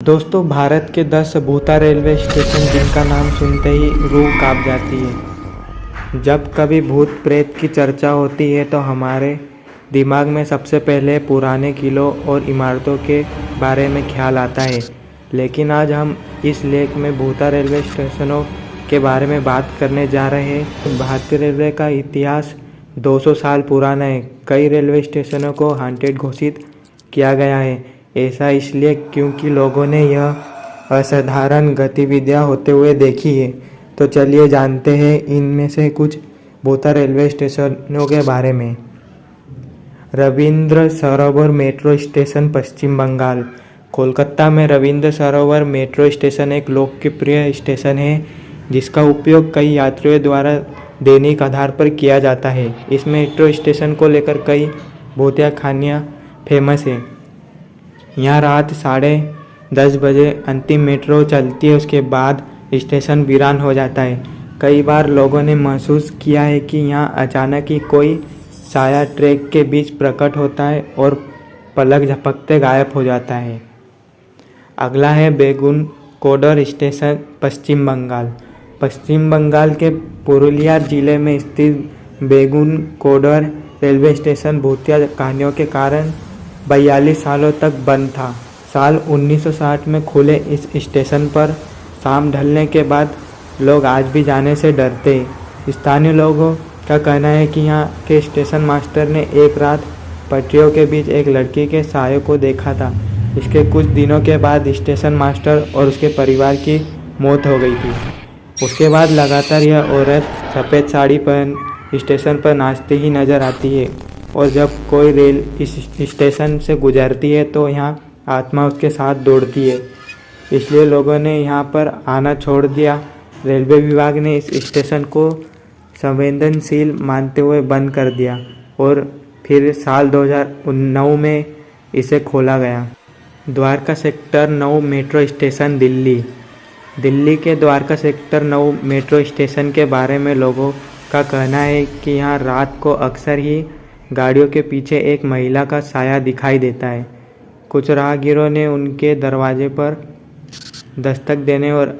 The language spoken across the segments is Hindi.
दोस्तों, भारत के 10 भूता रेलवे स्टेशन जिनका नाम सुनते ही रूह कांप जाती है। जब कभी भूत प्रेत की चर्चा होती है तो हमारे दिमाग में सबसे पहले पुराने किलों और इमारतों के बारे में ख्याल आता है। लेकिन आज हम इस लेख में भूता रेलवे स्टेशनों के बारे में बात करने जा रहे हैं। भारतीय रेलवे का इतिहास 200 साल पुराना है। कई रेलवे स्टेशनों को हॉन्टेड घोषित किया गया है। ऐसा इसलिए क्योंकि लोगों ने यह असाधारण गतिविधियां होते हुए देखी है। तो चलिए जानते हैं इनमें से कुछ भूता रेलवे स्टेशनों के बारे में। रविंद्र सरोवर मेट्रो स्टेशन, पश्चिम बंगाल। कोलकाता में रविंद्र सरोवर मेट्रो स्टेशन एक लोकप्रिय स्टेशन है जिसका उपयोग कई यात्रियों द्वारा दैनिक आधार पर किया जाता है। इस मेट्रो स्टेशन को लेकर कई भूतिया कहानियाँ फेमस है। यहाँ रात 10:30 बजे अंतिम मेट्रो चलती है। उसके बाद स्टेशन वीरान हो जाता है। कई बार लोगों ने महसूस किया है कि यहाँ अचानक ही कोई साया ट्रैक के बीच प्रकट होता है और पलक झपकते गायब हो जाता है। अगला है बेगुन कोडर स्टेशन, पश्चिम बंगाल। पश्चिम बंगाल के पुरुलिया जिले में स्थित बेगुन कोडर रेलवे स्टेशन भूतिया कहानियों के कारण 42 सालों तक बंद था। साल 1960 में खुले इस स्टेशन पर शाम ढलने के बाद लोग आज भी जाने से डरते हैं। स्थानीय लोगों का कहना है कि यहाँ के स्टेशन मास्टर ने एक रात पटरियों के बीच एक लड़की के साये को देखा था। इसके कुछ दिनों के बाद स्टेशन मास्टर और उसके परिवार की मौत हो गई थी। उसके बाद लगातार यह औरत सफ़ेद साड़ी पहन स्टेशन पर नाचती ही नजर आती है और जब कोई रेल इस स्टेशन से गुजरती है तो यहाँ आत्मा उसके साथ दौड़ती है। इसलिए लोगों ने यहाँ पर आना छोड़ दिया। रेलवे विभाग ने इस स्टेशन को संवेदनशील मानते हुए बंद कर दिया और फिर साल 2009 में इसे खोला गया। Dwarka sector 9 metro station, Delhi. Delhi के द्वारका सेक्टर 9 मेट्रो स्टेशन के बारे में लोगों का कहना है कि यहाँ रात को अक्सर ही गाड़ियों के पीछे एक महिला का साया दिखाई देता है। कुछ राहगीरों ने उनके दरवाजे पर दस्तक देने और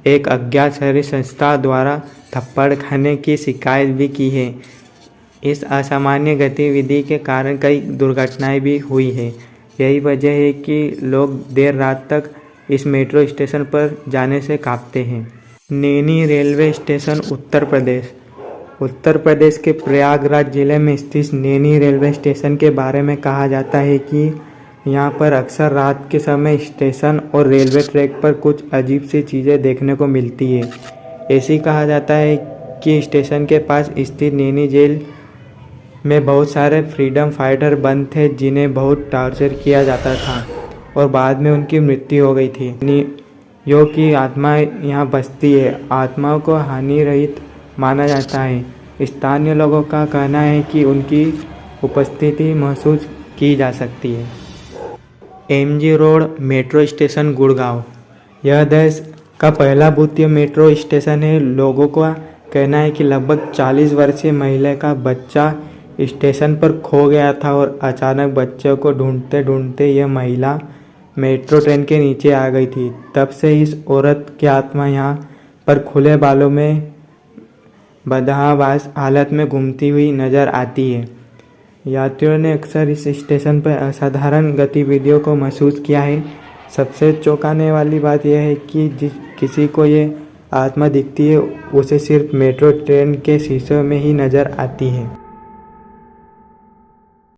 एक अज्ञात शहरी संस्था द्वारा थप्पड़ खाने की शिकायत भी की है। इस असामान्य गतिविधि के कारण कई दुर्घटनाएं भी हुई है। यही वजह है कि लोग देर रात तक इस मेट्रो स्टेशन पर जाने से कांपते हैं। Naini railway station, Uttar Pradesh. उत्तर प्रदेश के प्रयागराज जिले में स्थित नैनी रेलवे स्टेशन के बारे में कहा जाता है कि यहाँ पर अक्सर रात के समय स्टेशन और रेलवे ट्रैक पर कुछ अजीब सी चीज़ें देखने को मिलती है। ऐसी कहा जाता है कि स्टेशन के पास स्थित नैनी जेल में बहुत सारे फ्रीडम फाइटर बंद थे जिन्हें बहुत टॉर्चर किया जाता था और बाद में उनकी मृत्यु हो गई थी। यो की आत्मा यहाँ बसती है। आत्माओं को हानि रहित माना जाता है। स्थानीय लोगों का कहना है कि उनकी उपस्थिति महसूस की जा सकती है। MG road metro station, Gurgaon. यह देश का पहला भूतिया मेट्रो स्टेशन है। लोगों का कहना है कि लगभग 40 वर्षीय महिला का बच्चा स्टेशन पर खो गया था और अचानक बच्चे को ढूंढते ढूंढते यह महिला मेट्रो ट्रेन के नीचे आ गई थी। तब से इस औरत की आत्मा यहाँ पर खुले बालों में बदहवास हालत में घूमती हुई नजर आती है। यात्रियों ने अक्सर इस स्टेशन पर असाधारण गतिविधियों को महसूस किया है। सबसे चौंकाने वाली बात यह है कि जिस किसी को ये आत्मा दिखती है उसे सिर्फ मेट्रो ट्रेन के शीशे में ही नजर आती है।